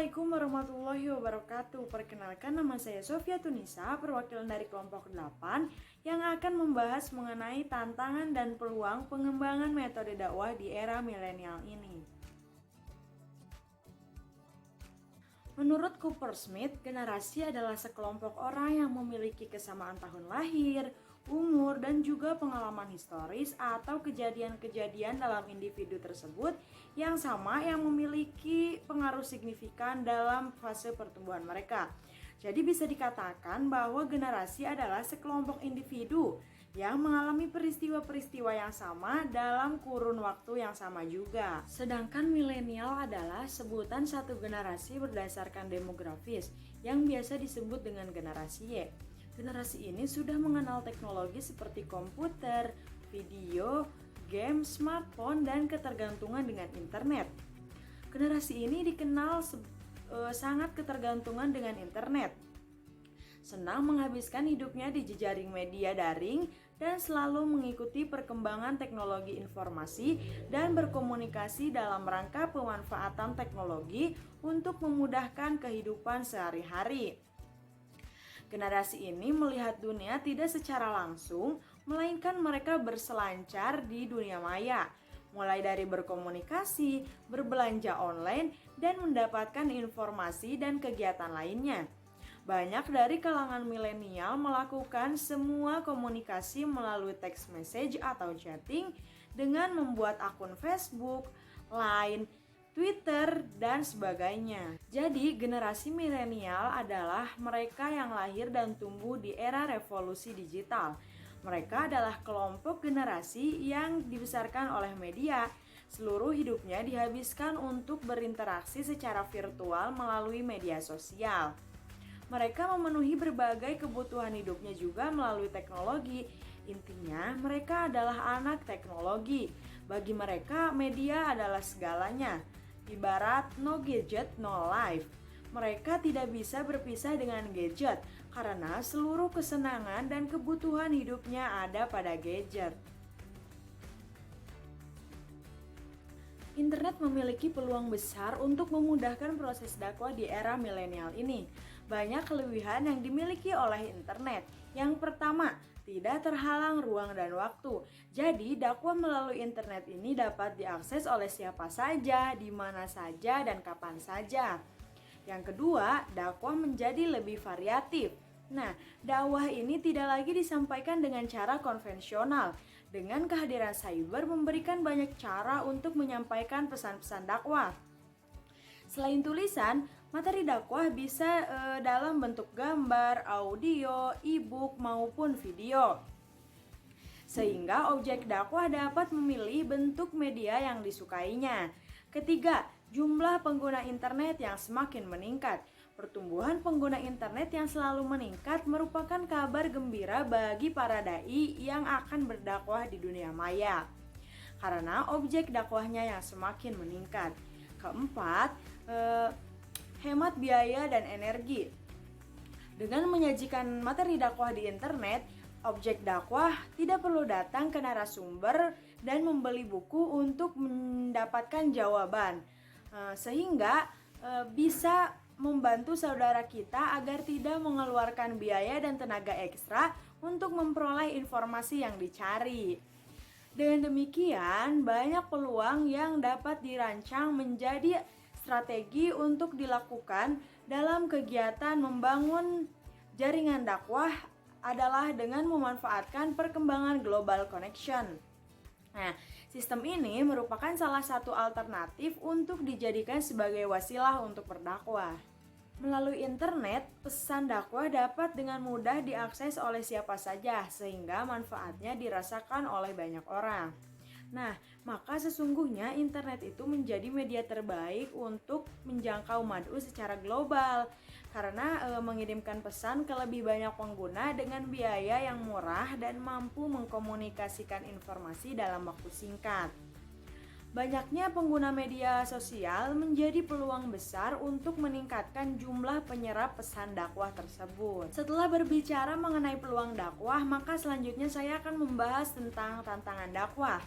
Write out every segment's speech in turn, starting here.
Assalamualaikum warahmatullahi wabarakatuh. Perkenalkan, nama saya Sofia Tunisa, perwakilan dari kelompok 8 yang akan membahas mengenai tantangan dan peluang pengembangan metode dakwah di era milenial ini. Menurut Cooper Smith, generasi adalah sekelompok orang yang memiliki kesamaan tahun lahir, umur, dan juga pengalaman historis atau kejadian-kejadian dalam individu tersebut yang sama yang memiliki pengaruh signifikan dalam fase pertumbuhan mereka. Jadi bisa dikatakan bahwa generasi adalah sekelompok individu yang mengalami peristiwa-peristiwa yang sama dalam kurun waktu yang sama juga. Sedangkan milenial adalah sebutan satu generasi berdasarkan demografis yang biasa disebut dengan generasi Y. Generasi ini sudah mengenal teknologi seperti komputer, video, game, smartphone, dan ketergantungan dengan internet. Generasi ini dikenal sangat ketergantungan dengan internet. Senang menghabiskan hidupnya di jejaring media daring dan selalu mengikuti perkembangan teknologi informasi dan berkomunikasi dalam rangka pemanfaatan teknologi untuk memudahkan kehidupan sehari-hari. Generasi ini melihat dunia tidak secara langsung, melainkan mereka berselancar di dunia maya, mulai dari berkomunikasi, berbelanja online, dan mendapatkan informasi dan kegiatan lainnya. Banyak dari kalangan milenial melakukan semua komunikasi melalui text message atau chatting dengan membuat akun Facebook, Line, Twitter, dan sebagainya. Jadi, generasi milenial adalah mereka yang lahir dan tumbuh di era revolusi digital. Mereka adalah kelompok generasi yang dibesarkan oleh media. Seluruh hidupnya dihabiskan untuk berinteraksi secara virtual melalui media sosial. Mereka memenuhi berbagai kebutuhan hidupnya juga melalui teknologi. Intinya, mereka adalah anak teknologi. Bagi mereka, media adalah segalanya. Ibarat no gadget, no life. Mereka tidak bisa berpisah dengan gadget karena seluruh kesenangan dan kebutuhan hidupnya ada pada gadget. Internet memiliki peluang besar untuk memudahkan proses dakwah di era milenial ini. Banyak kelebihan yang dimiliki oleh internet. Yang pertama, tidak terhalang ruang dan waktu. Jadi, dakwah melalui internet ini dapat diakses oleh siapa saja, di mana saja, dan kapan saja. Yang kedua, dakwah menjadi lebih variatif. Nah, dakwah ini tidak lagi disampaikan dengan cara konvensional. Dengan kehadiran cyber memberikan banyak cara untuk menyampaikan pesan-pesan dakwah. Selain tulisan, materi dakwah bisa dalam bentuk gambar, audio, e-book, maupun video. Sehingga objek dakwah dapat memilih bentuk media yang disukainya. Ketiga, jumlah pengguna internet yang semakin meningkat. Pertumbuhan pengguna internet yang selalu meningkat merupakan kabar gembira bagi para dai yang akan berdakwah di dunia maya, karena objek dakwahnya yang semakin meningkat. Keempat, hemat biaya dan energi. Dengan menyajikan materi dakwah di internet, objek dakwah tidak perlu datang ke narasumber dan membeli buku untuk mendapatkan jawaban, sehingga bisa membantu saudara kita agar tidak mengeluarkan biaya dan tenaga ekstra untuk memperoleh informasi yang dicari. Dengan demikian, banyak peluang yang dapat dirancang menjadi strategi untuk dilakukan dalam kegiatan membangun jaringan dakwah adalah dengan memanfaatkan perkembangan global connection. Nah, sistem ini merupakan salah satu alternatif untuk dijadikan sebagai wasilah untuk berdakwah. Melalui internet, pesan dakwah dapat dengan mudah diakses oleh siapa saja sehingga manfaatnya dirasakan oleh banyak orang. Nah, maka sesungguhnya internet itu menjadi media terbaik untuk menjangkau mad'u secara global karena mengirimkan pesan ke lebih banyak pengguna dengan biaya yang murah dan mampu mengkomunikasikan informasi dalam waktu singkat. Banyaknya pengguna media sosial menjadi peluang besar untuk meningkatkan jumlah penyerap pesan dakwah tersebut. Setelah berbicara mengenai peluang dakwah, maka selanjutnya saya akan membahas tentang tantangan dakwah.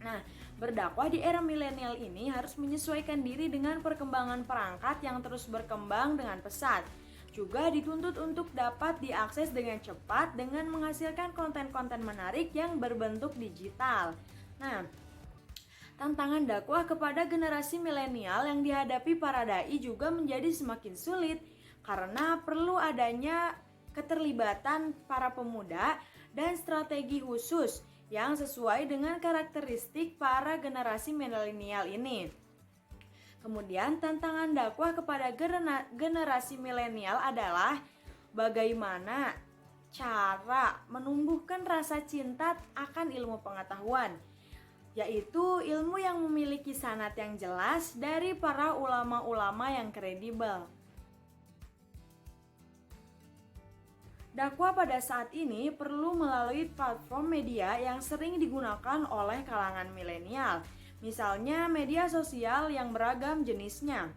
Nah, Berdakwah di era milenial ini harus menyesuaikan diri dengan perkembangan perangkat yang terus berkembang dengan pesat. Juga dituntut untuk dapat diakses dengan cepat dengan menghasilkan konten-konten menarik yang berbentuk digital. Nah, tantangan dakwah kepada generasi milenial yang dihadapi para dai juga menjadi semakin sulit karena perlu adanya keterlibatan para pemuda dan strategi khusus yang sesuai dengan karakteristik para generasi milenial ini. Kemudian tantangan dakwah kepada generasi milenial adalah bagaimana cara menumbuhkan rasa cinta akan ilmu pengetahuan, yaitu ilmu yang memiliki sanad yang jelas dari para ulama-ulama yang kredibel. Dakwah pada saat ini perlu melalui platform media yang sering digunakan oleh kalangan milenial, misalnya media sosial yang beragam jenisnya.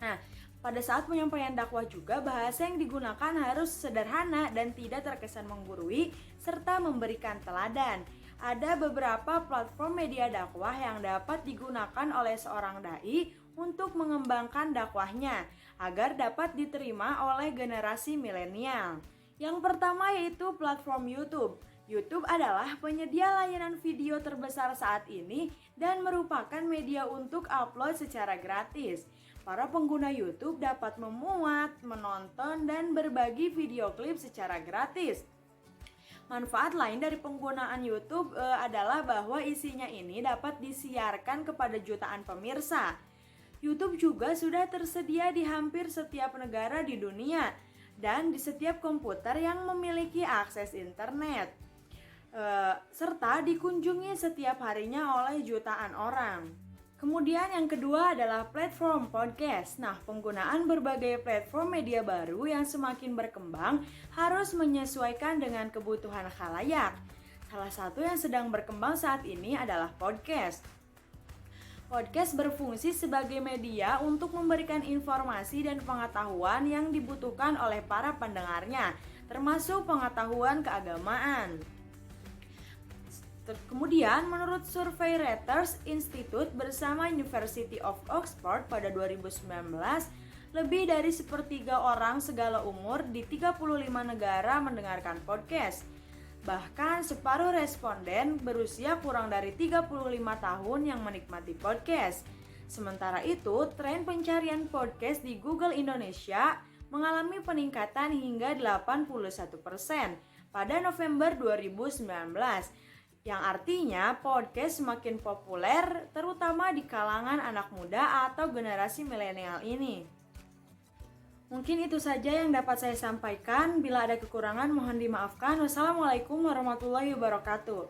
Nah, pada saat penyampaian dakwah juga bahasa yang digunakan harus sederhana dan tidak terkesan menggurui serta memberikan teladan. Ada beberapa platform media dakwah yang dapat digunakan oleh seorang dai untuk mengembangkan dakwahnya agar dapat diterima oleh generasi milenial. Yang pertama yaitu platform YouTube. YouTube adalah penyedia layanan video terbesar saat ini dan merupakan media untuk upload secara gratis. Para pengguna YouTube dapat memuat, menonton, dan berbagi video klip secara gratis. Manfaat lain dari penggunaan YouTube adalah bahwa isinya ini dapat disiarkan kepada jutaan pemirsa. YouTube juga sudah tersedia di hampir setiap negara di dunia dan di setiap komputer yang memiliki akses internet, serta dikunjungi setiap harinya oleh jutaan orang. Kemudian yang kedua adalah platform podcast. Nah, penggunaan berbagai platform media baru yang semakin berkembang harus menyesuaikan dengan kebutuhan khalayak. Salah satu yang sedang berkembang saat ini adalah podcast. Podcast berfungsi sebagai media untuk memberikan informasi dan pengetahuan yang dibutuhkan oleh para pendengarnya, termasuk pengetahuan keagamaan. Kemudian, menurut survei Reuters Institute bersama University of Oxford pada 2019, lebih dari sepertiga orang segala umur di 35 negara mendengarkan podcast. Bahkan separuh responden berusia kurang dari 35 tahun yang menikmati podcast. Sementara itu, tren pencarian podcast di Google Indonesia mengalami peningkatan hingga 81% pada November 2019, yang artinya podcast semakin populer terutama di kalangan anak muda atau generasi milenial ini. Mungkin itu saja yang dapat saya sampaikan. Bila ada kekurangan mohon dimaafkan. Wassalamualaikum warahmatullahi wabarakatuh.